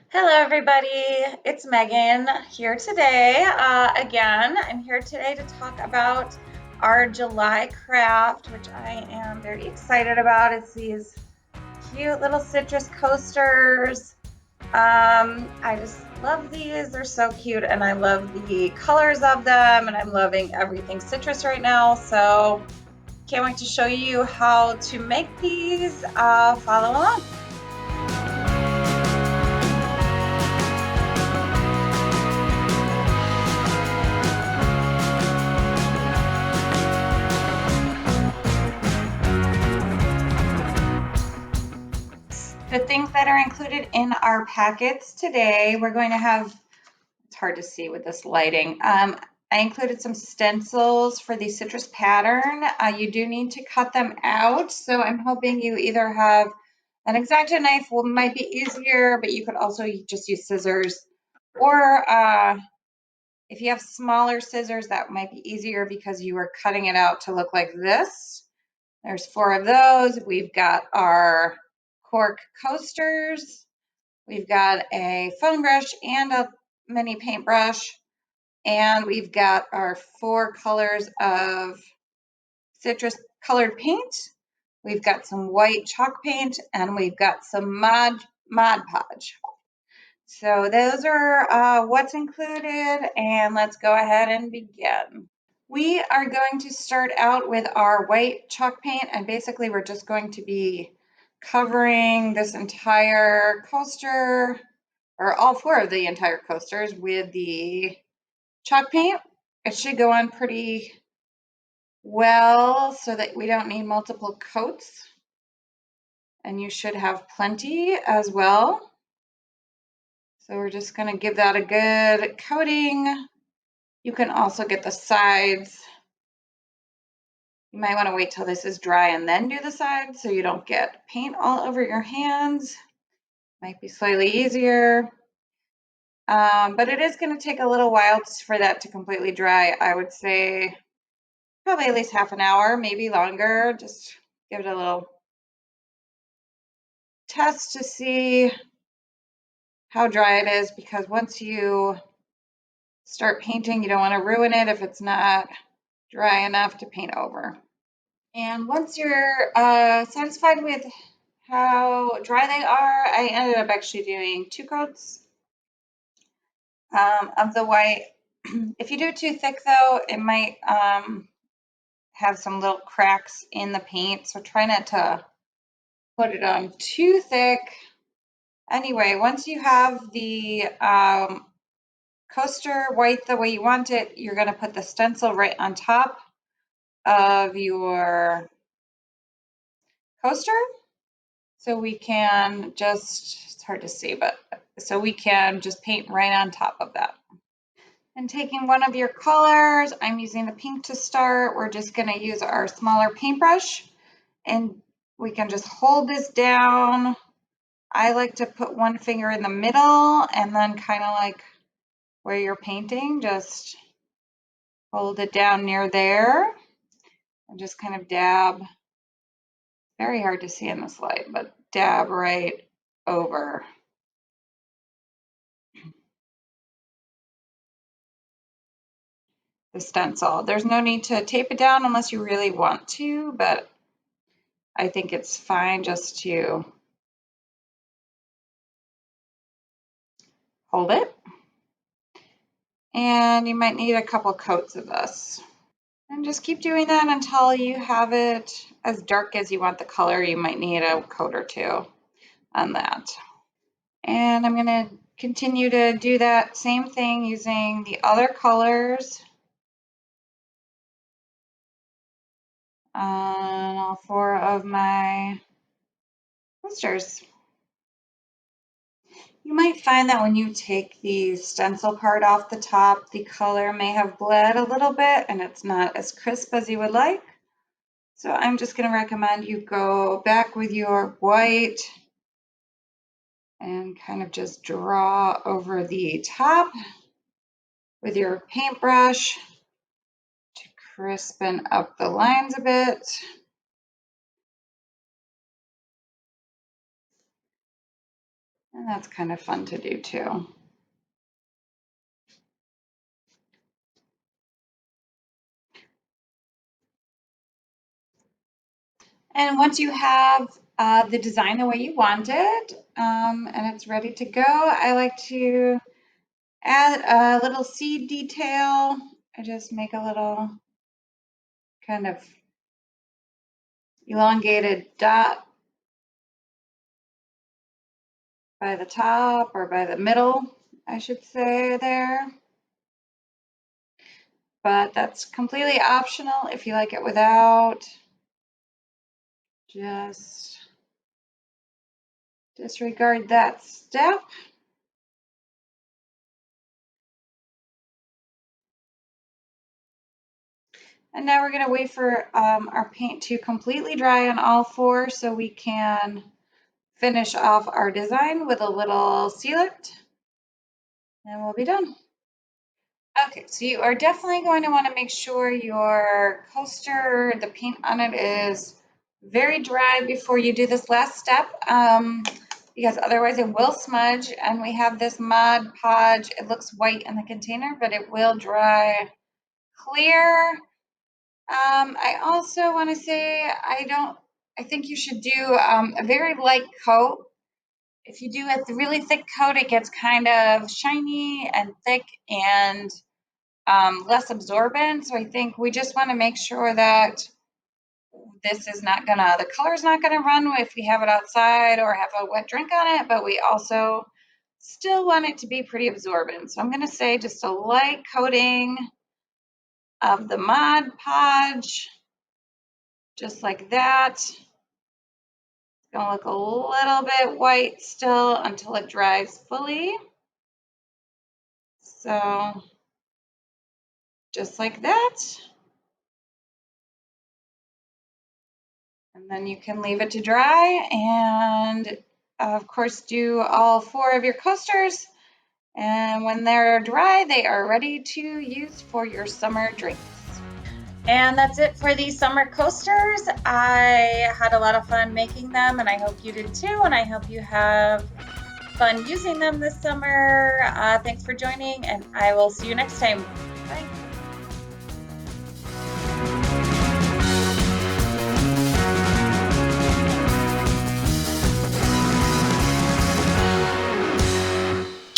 Hello, everybody. It's Megan here today. Again, I'm here today to talk about our July craft, which I am very excited about. It's these cute little citrus coasters. I just love these. They're so cute, and I love the colors of them, and I'm loving everything citrus right now. So, can't wait to show you how to make these. Follow along. The things that are included in our packets today, we're going to have, it's hard to see with this lighting. I included some stencils for the citrus pattern. You do need to cut them out. So I'm hoping you either have an X-Acto knife, might be easier, but you could also just use scissors. Or if you have smaller scissors, that might be easier because you are cutting it out to look like this. There's 4 of those. We've got our cork coasters. We've got a foam brush and a mini paintbrush. And we've got our 4 colors of citrus colored paint. We've got some white chalk paint, and we've got some Mod Podge. So those are what's included, and let's go ahead and begin. We are going to start out with our white chalk paint, and basically we're just going to be covering this entire coaster, or all 4 of the entire coasters, with the chalk paint. It should go on pretty well so that we don't need multiple coats, and you should have plenty as well. So we're just going to give that a good coating. You can also get the sides. You might want to wait till this is dry and then do the sides so you don't get paint all over your hands. Might be slightly easier. But it is going to take a little while for that to completely dry. I would say probably at least half an hour, maybe longer. Just give it a little test to see how dry it is, because once you start painting, you don't want to ruin it if it's not dry enough to paint over. And once you're satisfied with how dry they are, I ended up actually doing 2 coats of the white. If you do too thick though, it might have some little cracks in the paint, so try not to put it on too thick. Anyway, once you have the coaster white the way you want it, you're going to put the stencil right on top of your coaster. So we can just, it's hard to see, but so we can just paint right on top of that. And taking one of your colors, I'm using the pink to start. We're just going to use our smaller paintbrush, and we can just hold this down. I like to put one finger in the middle and then kind of like where you're painting, just hold it down near there and just kind of dab. Very hard to see in this light, but dab right over. The stencil. There's no need to tape it down unless you really want to, but I think it's fine just to hold it. And you might need a couple coats of this. And just keep doing that until you have it as dark as you want the color. You might need a coat or 2 on that. And I'm going to continue to do that same thing using the other colors on all 4 of my posters. You might find that when you take the stencil part off the top, the color may have bled a little bit and it's not as crisp as you would like. So I'm just going to recommend you go back with your white and kind of just draw over the top with your paintbrush to crispen up the lines a bit. And that's kind of fun to do too. And once you have the design the way you want it, and it's ready to go, I like to add a little seed detail. I just make a little kind of elongated dot by the top, or by the middle, I should say there. But that's completely optional. If you like it without, just disregard that step. And now we're going to wait for our paint to completely dry on all four so we can finish off our design with a little sealant, and we'll be done. Okay, so you are definitely going to want to make sure your coaster, the paint on it, is very dry before you do this last step, because otherwise it will smudge. And we have this Mod Podge. It looks white in the container, but it will dry clear. I also want to say I think you should do a very light coat. If you do a really thick coat, it gets kind of shiny and thick and less absorbent. So I think we just want to make sure that this is not gonna, the color's not gonna run if we have it outside or have a wet drink on it, but we also still want it to be pretty absorbent. So I'm gonna say just a light coating of the Mod Podge, just like that. It's gonna look a little bit white still until it dries fully. So just like that. And then you can leave it to dry, and of course do all four of your coasters. And when they're dry, they are ready to use for your summer drinks. And that's it for these summer coasters. I had a lot of fun making them, and I hope you did too. And I hope you have fun using them this summer. Thanks for joining, and I will see you next time. Bye.